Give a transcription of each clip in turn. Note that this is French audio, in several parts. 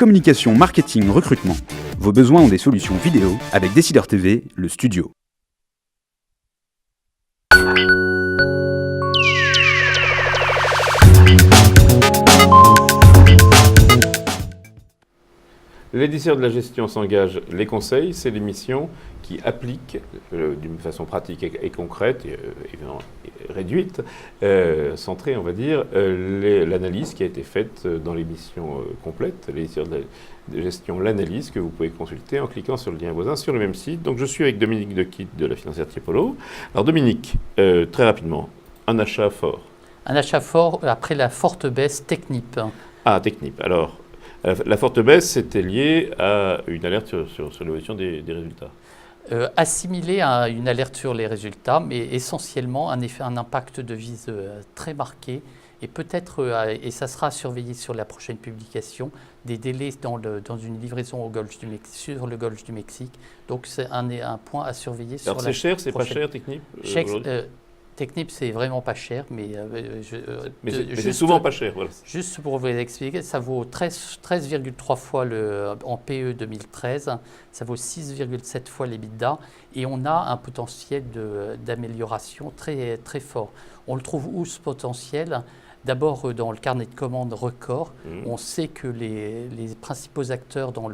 Communication, marketing, recrutement. Vos besoins ont des solutions vidéo avec Décideur TV, le studio. L'éditeur de la gestion s'engage les conseils, c'est l'émission qui applique d'une façon pratique et concrète, évidemment réduite, centrée on va dire, l'analyse qui a été faite dans l'émission complète, l'éditeur de la gestion, l'analyse que vous pouvez consulter en cliquant sur le lien voisin sur le même site. Donc je suis avec Dominique Dequitte de la financière Tiepolo. Alors Dominique, très rapidement, un achat fort. Un achat fort après la forte baisse Technip. Ah, Technip, alors. La forte baisse, c'était lié à une alerte sur l'évolution des résultats. Assimilé à une alerte sur les résultats, mais essentiellement un impact de devise très marqué et peut-être, et ça sera surveillé sur la prochaine publication, des délais dans une livraison sur le golfe du Mexique. Donc c'est un point à surveiller. Alors c'est cher, c'est pas cher, Technip Technip, c'est vraiment pas cher, mais c'est souvent pas cher. Voilà. Juste pour vous expliquer, ça vaut 13,3 fois en PE 2013, ça vaut 6,7 fois l'EBITDA, et on a un potentiel d'amélioration très, très fort. On le trouve où ce potentiel ? D'abord dans le carnet de commandes record, on sait que les principaux acteurs dans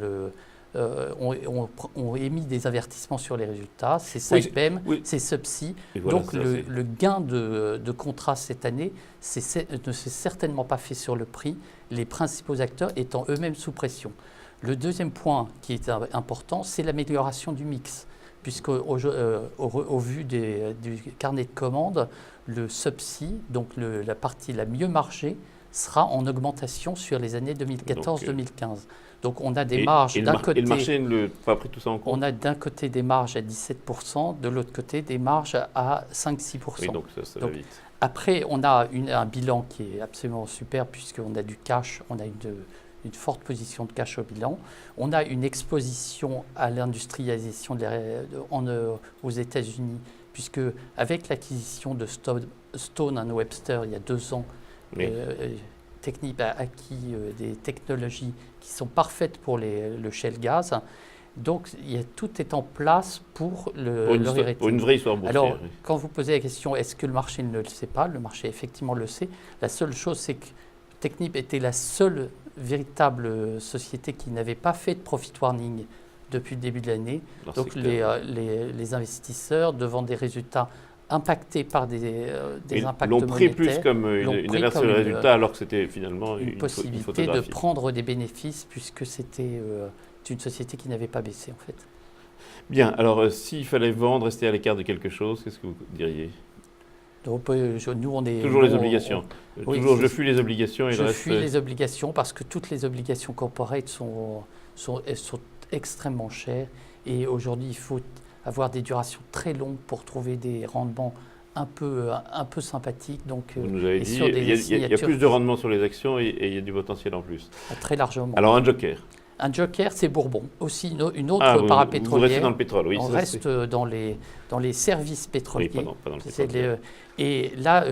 ont émis des avertissements sur les résultats, c'est Saipem, c'est Subsea. Voilà, donc le gain de contrat cette année ne s'est certainement pas fait sur le prix, les principaux acteurs étant eux-mêmes sous pression. Le deuxième point qui est important, c'est l'amélioration du mix, puisque au vu du carnet de commandes, le Subsea, donc la partie la mieux margée, sera en augmentation sur les années 2014-2015. Donc on a des marges d'un côté. Et le marché n'a pas pris tout ça en compte. On a d'un côté des marges à 17%, de l'autre côté des marges à 5-6%. Oui, donc ça va vite. Après, on a un bilan qui est absolument super puisqu'on a du cash, on a une forte position de cash au bilan. On a une exposition à l'industrialisation aux États-Unis, puisque avec l'acquisition de Stone & Webster il y a 2 ans, Technip a acquis des technologies qui sont parfaites pour le shale gas. Donc, tout est en place pour pour une vraie histoire boursière. Alors, quand vous posez la question, est-ce que le marché ne le sait pas ? Le marché, effectivement, le sait. La seule chose, c'est que Technip était la seule véritable société qui n'avait pas fait de profit warning depuis le début de l'année. Donc, les investisseurs, devant des résultats impactés par des impacts monétaires, l'ont pris plus comme une alerte sur les résultats, alors que c'était finalement une possibilité de prendre des bénéfices, puisque c'était une société qui n'avait pas baissé en fait. Bien, alors s'il fallait vendre, rester à l'écart de quelque chose, qu'est-ce que vous diriez ? Donc, nous, on est... Toujours les obligations. Je fuis les obligations. Je fuis les obligations parce que toutes les obligations corporate sont extrêmement chères. Et aujourd'hui, il faut avoir des durations très longues pour trouver des rendements un peu sympathiques. Donc, vous nous avez dit, il y a plus de rendement sur les actions et il y a du potentiel en plus. Très largement. Alors un joker. Un joker, c'est Bourbon. Aussi une autre parapétrolière. Vous restez dans le pétrole, oui. On reste dans les services pétroliers. Oui, pas dans le pétrole. Et là,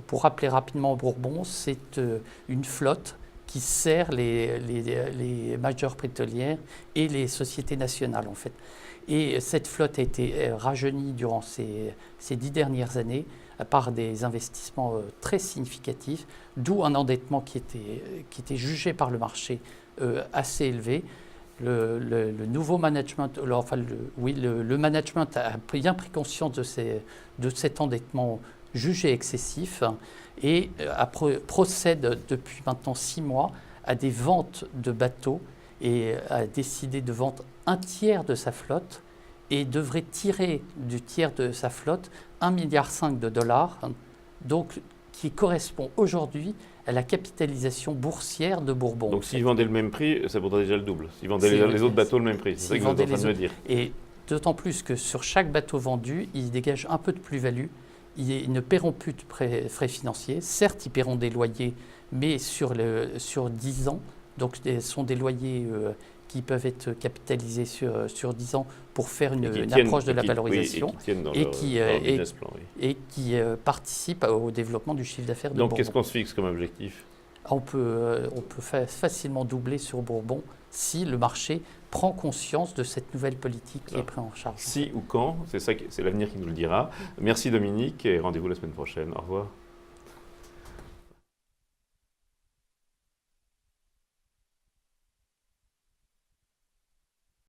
pour rappeler rapidement Bourbon, c'est une flotte qui sert les majors pétrolières et les sociétés nationales, en fait. Et cette flotte a été rajeunie durant ces 10 dernières années par des investissements très significatifs, d'où un endettement qui était jugé par le marché assez élevé. Le nouveau management, le management a bien pris conscience de cet endettement jugé excessif et procède depuis maintenant 6 mois à des ventes de bateaux et a décidé de vendre un tiers de sa flotte et devrait tirer du tiers de sa flotte 1,5 milliard de dollars, donc qui correspond aujourd'hui à la capitalisation boursière de Bourbon. Donc s'ils vendaient le même prix, ça vaudrait déjà le double. S'ils vendaient les autres bateaux le même prix, c'est ça que vous êtes en train de me dire. Et d'autant plus que sur chaque bateau vendu, ils dégagent un peu de plus-value. Ils ne paieront plus de frais financiers. Certes, ils paieront des loyers, mais sur 10 ans. Donc ce sont des loyers qui peuvent être capitalisés sur 10 ans pour faire une approche de la valorisation et qui participent au développement du chiffre d'affaires de Bourbon. Donc qu'est-ce qu'on se fixe comme objectif ? On peut facilement doubler sur Bourbon si le marché prend conscience de cette nouvelle politique qui est prise en charge. Si ou quand, c'est l'avenir qui nous le dira. Merci Dominique et rendez-vous la semaine prochaine. Au revoir.